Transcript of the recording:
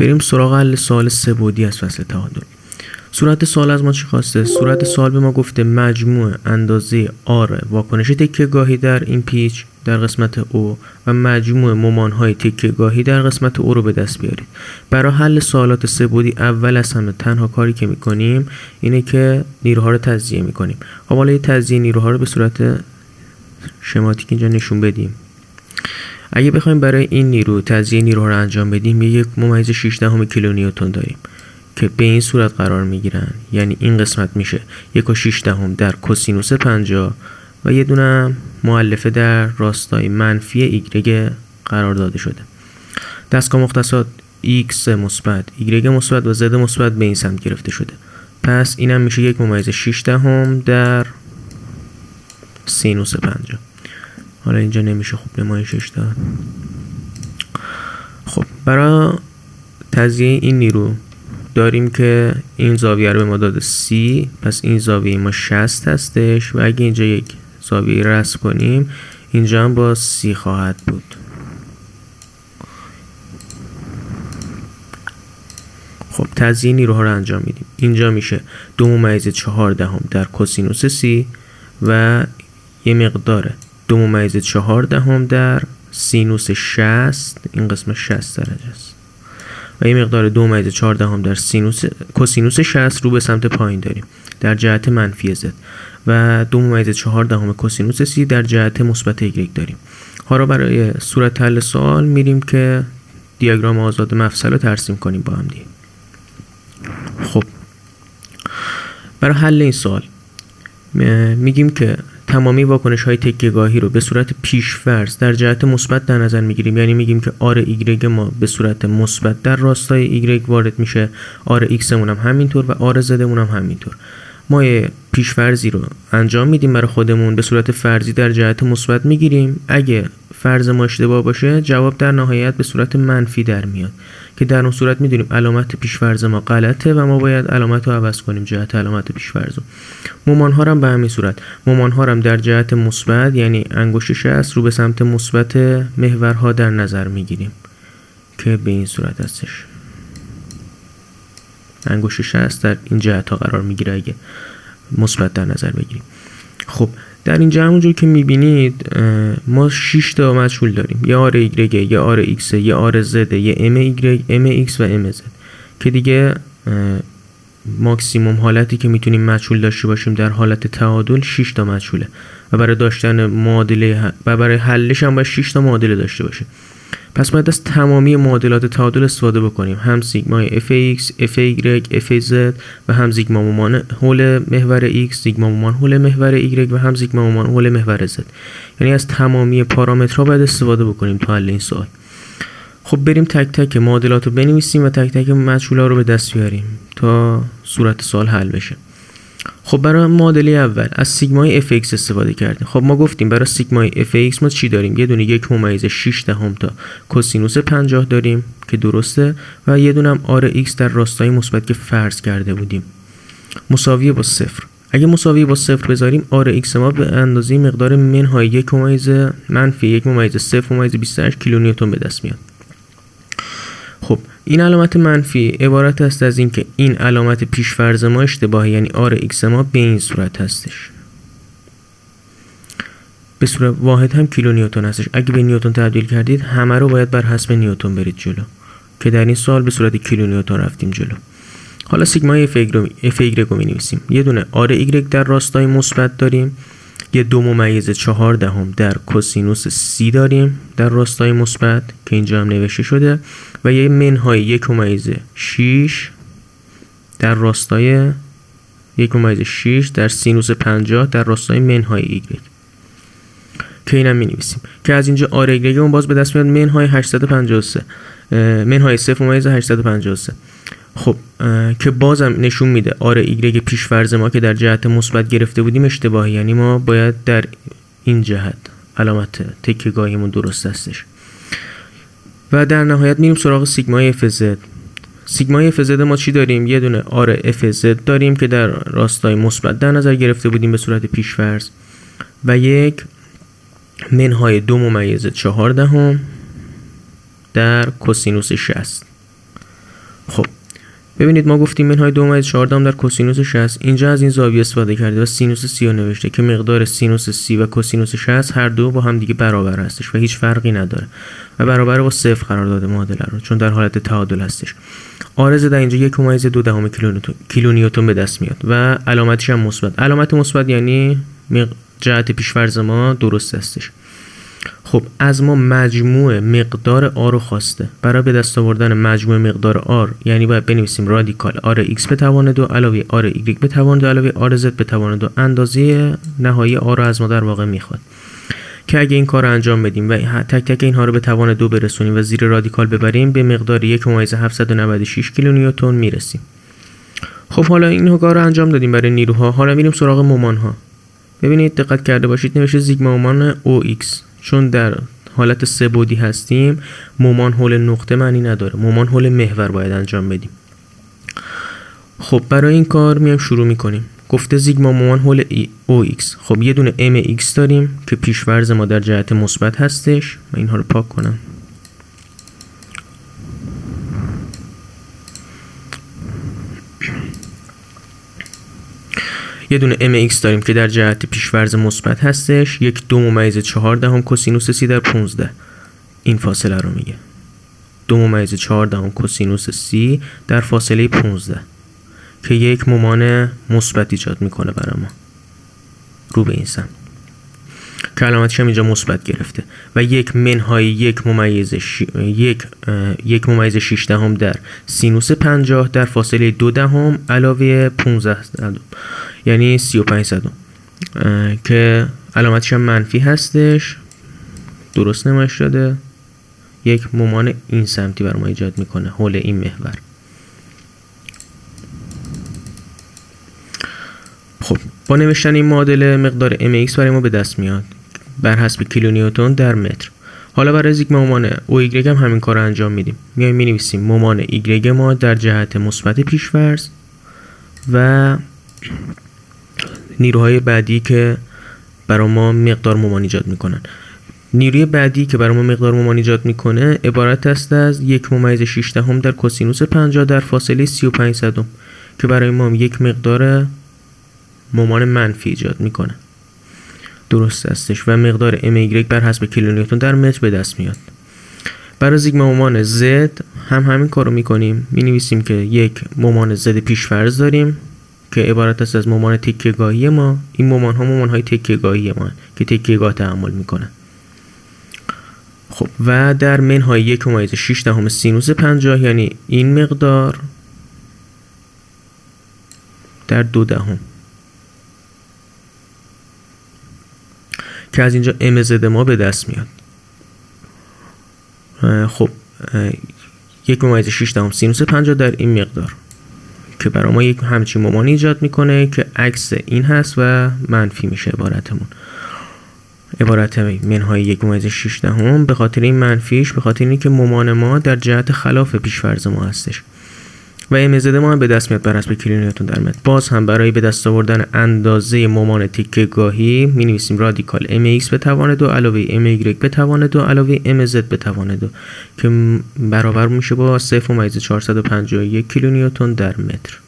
بریم سراغ حل سوال سه بعدی از فصل تعادل. صورت سوال از ما چی خواسته؟ صورت سوال به ما گفته مجموع اندازه آر واکنش تکیه‌گاهی در این پیچ در قسمت او و مجموع مومان‌های تکیه‌گاهی در قسمت او رو به دست بیارید. برای حل سوالات سه بعدی اول از همه تنها کاری که می‌کنیم اینه که نیروها رو تجزیه می‌کنیم. خب حالا تجزیه نیروها رو به صورت شماتیک اینجا نشون بدیم. اگه بخوایم برای این نیرو تجزیه نیروها رو انجام بدیم 1.6 کیلونیوتن داریم که به این صورت قرار میگیرن، یعنی این قسمت میشه 1.6 در کوسینوس 50 و یه دونه مؤلفه در راستای منفی ایگرگ قرار داده شده. دستگاه مختصات x مثبت، y مثبت و z مثبت به این سمت گرفته شده. پس اینم میشه 1.6 در سینوس 50. حالا اینجا نمیشه خوب نمایشش داد. خب برای تجزیه این نیرو داریم که این زاویه رو به ما داده C، پس این زاویه ما 60 هستش و اگه اینجا یک زاویه رسم کنیم اینجا هم با C خواهد بود. خب تجزیه نیروها رو انجام میدیم. اینجا میشه 2.4 در کوسینوس C و یه مقدار 2.4 در سینوس 60، این قسمت 60 درجه است و یه مقدار 2.4 در کوسینوس 60 رو به سمت پایین داریم در جهت منفی z و 2.4 کوسینوس c در جهت مثبت y داریم. حالا برای صورت حل سوال میریم که دیاگرام آزاد مفصل رو ترسیم کنیم با هم دیگه. خب برای حل این سوال میگیم که تمامی واکنش های تکیه‌گاهی رو به صورت پیش‌فرض در جهت مثبت در نظر میگیریم، یعنی میگیم که آر ایگرگ ما به صورت مثبت در راستای ایگرگ وارد میشه، آر ایکس مون هم همینطور و آر زد مون هم همینطور. ما یه پیش‌فرضی رو انجام میدیم برای خودمون، به صورت فرضی در جهت مثبت میگیریم. اگه فرض ما اشتباه باشه جواب در نهایت به صورت منفی در میاد که در اون صورت میدونیم علامت پیش‌فرض ما غلطه و ما باید علامت رو عوض کنیم، جهت علامت پیش‌فرض رو. مومان ها هم به همین صورت، مومان ها هم در جهت مثبت یعنی انگشت 60 رو به سمت مثبت محورها در نظر میگیریم که به این صورت هستش. انگشت 60 در این جهت ها قرار میگیره اگه مثبت در نظر بگیریم. خب در اینجا همونجور که میبینید ما 6 تا مجهول داریم، یه آر ایگرگ، یه آر ایکس، یه آر زد، یه ام ایگرگ، ام ایکس و ام زد که دیگه ماکسیموم حالتی که میتونیم مجهول داشته باشیم در حالت تعادل 6 تا مجهوله و برای داشتن معادله و برای حلش هم باید 6 تا معادله داشته باشه. پس باید از تمامی معادلات تعادل استفاده بکنیم، هم سیگمای fx، fy، fz و هم سیگما مومان حول محور x، سیگما مومان حول محور y و هم سیگما مومان حول محور z. یعنی از تمامی پارامترها باید استفاده بکنیم تا حل این سوال. خب بریم تک تک معادلات رو بنویسیم و تک تک مجهول‌ها رو به دست بیاریم تا صورت سوال حل بشه. خب برای معادله اول از سیگمای fx استفاده کردیم. خب ما گفتیم برای سیگمای fx ما چی داریم؟ یه دونه 1.6 تا کوسینوس 50 داریم که درسته و یه دونه هم آر x در راستای مثبت که فرض کرده بودیم مساوی با 0. اگه مساوی با 0 بذاریم آر x ما به اندازه مقدار منهای 1.0.28 کیلونیوتن به دست میاد. خب این علامت منفی عبارت است از این که این علامت پیش‌فرض ما اشتباهه، یعنی آر ایکس ما به این صورت هستش. به صورت واحد هم کیلونیوتن هستش. اگه به نیوتن تبدیل کردید همه رو باید بر حسب نیوتن برید جلو که در این سوال به صورت کیلونیوتن رفتیم جلو. حالا سیگمای اف ایگرگ رو می‌نویسیم. یه دونه آر ایگرگ در راستای مثبت داریم، یه 2.4 در کوسینوس سی داریم در راستای مثبت که اینجا هم نوشته شده و یه منهای 1.6 در راستای 1.6 در سینوس 50 در راستای منهای ایگرگ که اینم می نویسیم که از اینجا آر ایگرگ اون باز به دست میاد منهای 853 منهای 0.853. خب که بازم نشون میده آر ایگرگ پیش‌فرض ما که در جهت مثبت گرفته بودیم اشتباهی، یعنی ما باید در این جهت علامت تکیه‌گاهیمون درست هستش. و در نهایت میریم سراغ سیگمای اف زد. سیگمای اف زد ما چی داریم؟ یه دونه آر اف زد داریم که در راستای مثبت در نظر گرفته بودیم به صورت پیش‌فرض و یک منهای 2.4 در کوسینوس 60 خب ببینید ما گفتیم منهای 2/4 در کوسینوس 60. اینجا از این زاویه استفاده کرده و سینوس سی رو نوشته که مقدار سینوس سی و کوسینوس 60 هر دو با هم دیگه برابر هستش و هیچ فرقی نداره و برابر با 0 قرار داده معادله رو، چون در حالت تعادل هستش. آرز در اینجا 1.2 کیلونیوتن به دست میاد و علامتش هم مثبت. علامت مثبت یعنی جهت پیش‌فرض ما درست هستش. خب از ما مجموع مقدار آر رو خواسته. برای به دست آوردن مجموع مقدار آر یعنی باید بنویسیم رادیکال آر ایکس به توان 2 علاوه آر ایگرگ به توان 2 علاوه آر زد به توان 2 اندازه نهایی آر رو از ما در واقع میخواد که اگه این کار رو انجام بدیم و تک تک اینها رو به توان 2 برسونیم و زیر رادیکال ببریم به مقدار 1.796 کیلونیوتن میرسیم. خب حالا این کار رو انجام دادیم برای نیروها. حالا میریم سراغ مومان ها. ببینید دقت کرده باشید نوشته سیگما مومان او ایکس، چون در حالت سه بعدی هستیم مومان حول نقطه معنی نداره، مومان حول محور باید انجام بدیم. خب برای این کار میایم شروع میکنیم. گفته سیگما مومان حول او ایکس. خب یه دونه ام ایکس داریم که پیش‌فرض ما در جهت مثبت هستش. من اینها رو پاک کنم. یه دونه mx داریم که در جهت پیش‌فرض مثبت هستش. 1/2 کوسینوس سی در 15 این فاصله رو میگه. 2/14 کوسینوس سی در فاصله 15 که یک مومان مثبت ایجاد میکنه برای ما رو به این سمت که علامتش هم اینجا مثبت گرفته و 1/1/6 در سینوس 50 در فاصله 2 علاوه 15 یعنی 35 که علامتش هم منفی هستش، درست نمایش داده. یک مومان این سمتی بر ما ایجاد میکنه حول این محور. خب با نوشتن این معادله مقدار mx برای ما به دست میاد بر حسب کیلونیوتن در متر. حالا برای سیگما مومان او ایگرگ هم همین کار رو انجام میدیم. میایم مینویسیم مومان ایگرگ ما در جهت مثبت پیش‌فرض و نیروهای بعدی که برای ما مقدار مومان ایجاد میکنن. نیروی بعدی که برای ما مقدار مومان ایجاد میکنه عبارت است از 1/6 در کوسینوس 50 در فاصله 35 که برای ما یک مقدار مومان منفی ایجاد میکنه. درست استش و مقدار ام بر حسب کیلونیوتن در متر به دست میاد. برای سیگما مومان زد هم همین کارو میکنیم. مینویسیم که یک مومان زد پیش‌فرض داریم که عبارت است از مومان تکیه‌گاهی ما. این مومان ها مومان های تکیه‌گاهی ما که تکیه‌گاه تحمل میکنه. خب و در منهای 1/6 سینوس 50 یعنی این مقدار در 2 که از اینجا ام زد ما به دست میاد. خب 1/6 سینوس 50 در این مقدار که برای ما یک همچین مومان ایجاد میکنه که عکس این هست و منفی میشه عبارتمون. عبارت منهای 1/6 به خاطر این منفیش به خاطر اینکه مومان ما در جهت خلاف پیش‌فرض ما هستش و ام زد ما هم به دست میاد بر حسب کیلونیوتن در متر. باز هم برای به دست آوردن اندازه مومان تکیه‌گاهی می‌نویسیم رادیکال mx به توان 2 علاوه my به توان 2 علاوه mz به توان 2 که برابر میشه با 0.451 کیلونیوتن در متر.